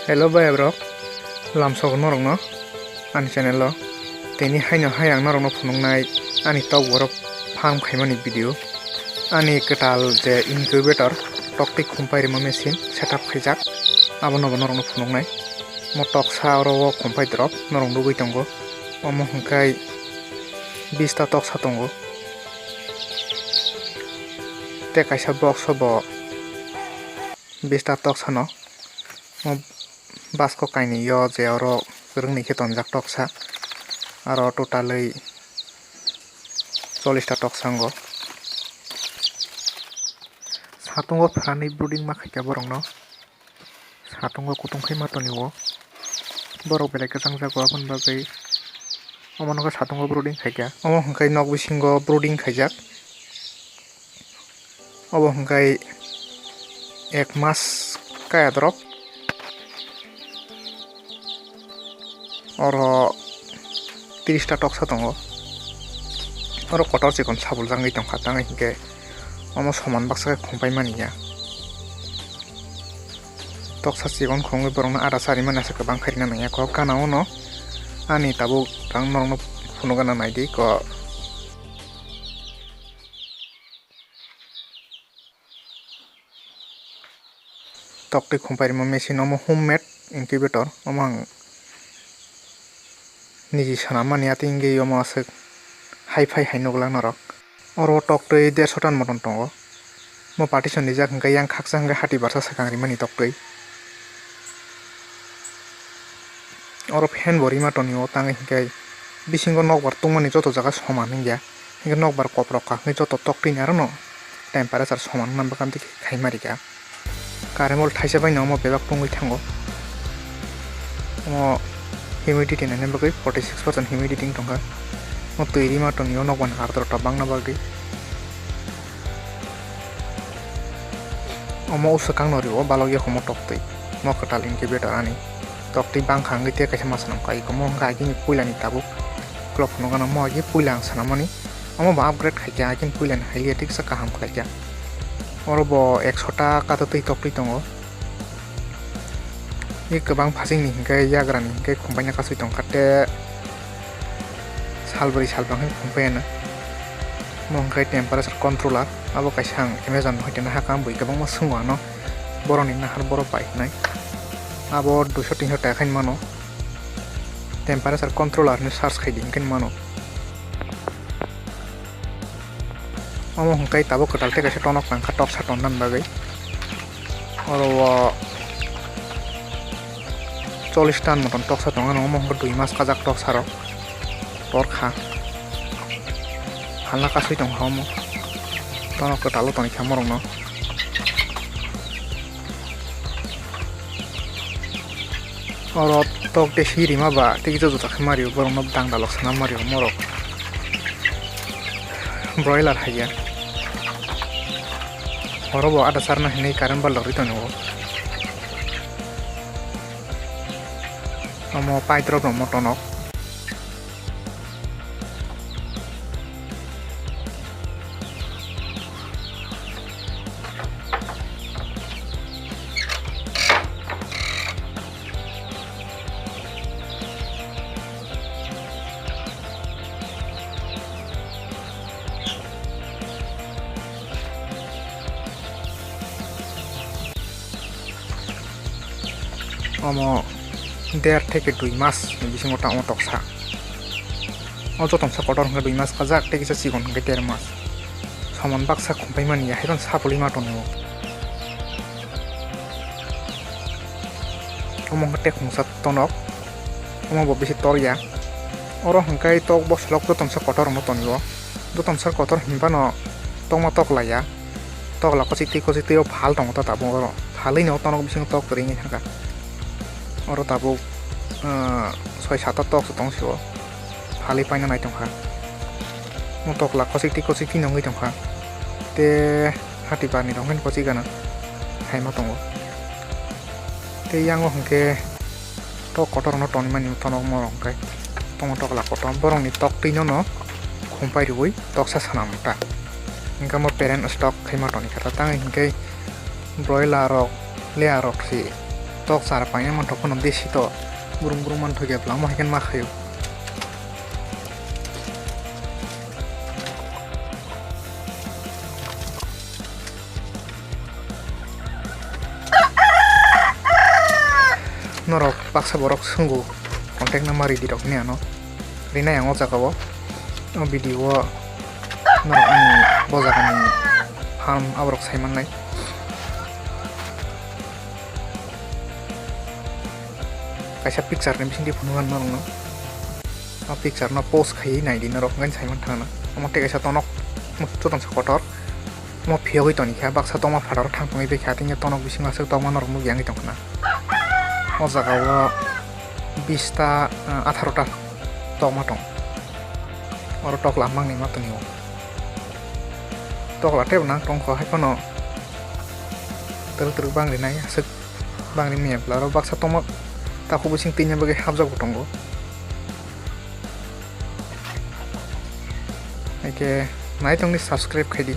Hello bye bro, lamsok norong no, ani channel lo, teni haino hayang norong no phunung nai, ani tok borok farm khaimani video, ani ketal je incubator, tok tik khumpai rima machine setup khaijak, abo norong no phunung nai, mo tok sa oro khumpai drop norong dugui tongo, omo hungkai 20 ta tok sa tongo, te kaisa box bo 20 ta tok sa no, mo basko kaini yo je oro rungni khe tonjak toksa aro totally 40 ta toksa ngo satungo phrani brooding ma khaika borong no satungo kutung khai ma toniwo borok belai ka jangjago abon bagai omono satungo brooding khaika omo hungkai nok bisingo brooding khaijak obo hungkai 1 mas kaya drop oro 30 ta toksa tongo oro kotor chikon sabul jangai tongkha tangai hingke omo soman baksa khumpai maniya toksa chikon khongoi borong ada sari mana sa kabang kharina naya ko kana ono ani tabu tang norno phunugana naidi ko tokti khumpai ma machine omo homemade incubator omang niji sanamani atinge yomo asuk hi-fi hainoglang norok oro toktui 150 tan moton tongo mo partition dijak hingka yang khaksa hingka hati barsa sakang rimani toktui oro fan bori ma tonio tangai hingkai bisingo nokbar tungmani joto jaga soman hingya hingka nokbar koprok kakni joto toktui ni arono temperature soman namba kanti khaimarika karemol thaisa bai nomo bebak tungui thango mo humidity nane bagai 46% humidity tongka mo tuiri ma tonio nokban ardor tabang na bagai omo usakang nori o balogya homo toktui mo katal incubator ani toktui bangkhang gite kaisa masanam kai ko mo gini puilani tabu clock no gana mo agi puilang sanamani omo ba upgrade khaikya akin puilan haili tik sa kaham khaikya oro bo 100 ta katutui toktui tongo ni kebang phasing ni hingkai yagrani hingkai khumpai kasui tongkate salbari salbang khumpai na mo hingkai temperature controller abo kaisang amazon hoitena hakam bui kebang ma sungwa no boroni nahar boro pai nai abo 200 300 ta khain mano temperature controller ni search khai ding ken mano amo hingkai tabo katal te kaisa tonok tangkha tok sa ton nan bagai oro 40 tan moton toksa tonga no mo 2 mas kajak toksa ro torkha hala kasui tong homo tono ko talo toni khamorong no oro tok de hiri ma ba tiki jo ta khmari borong no dang dalok sana mari morok broiler haya oro bo ada sarna hinai karan bal lori tono omo paidrop no motonok omo 1.5 থেকে 2 mas bisingo tang toksa ojo tongsa kotor hingga 2 mas kajak te kisa sigon hingga 1.5 mas saman baksa khumpai mani ya hiron sapuli ma tonyo omo ngate khungsa tonok omo bo bisi torya oro hingkai tok bo slok to tongsa kotor mo tonyo do tongsa kotor himba no tongma tok laya tok la kochiti o phal tong ta tabo oro phalai no tonok bisingo tok ringi thanga oro tabo 6-7 ta tok tongsiwo phali paina nai tongkha mo tok la kochiti nongui tongkha te hati bani ronghen kochi gana haima tongo te yango hongke tok kotor no toni mani tonok morong kai tongo tok la kotor borong ni tok tino no khumpai rui tok sa sanam ta hingka mo parent stock khaima toni khata tang hingke broiler rok leya rok si tok sar paine mantok kono desi to burung burung man thoge plang mo hiken ma khayo norok paksa borok sunggu kontak nama ridi rok ni ano rina yang oca kawo video norok ani bojakani ham abrok saiman nai kaisa picture ni bising di punuan norong no picture no post khai nai di norok ngan saiman thana omote kaisa tonok mustutan sakotor mo phiogoi toni kha baksa toma phadar thangpami be khating tonok bising asuk toma norok mu yangi tongna o jagao 20টা 18টা tok ma tong oro tok lamang ni ma toni o tok la teb nang tong ko hai kono terus bang ri nai asuk bang ri miap la ro baksa toma ta ko bising tinya bage habjak tongo ake nai tong ni subscribe khai di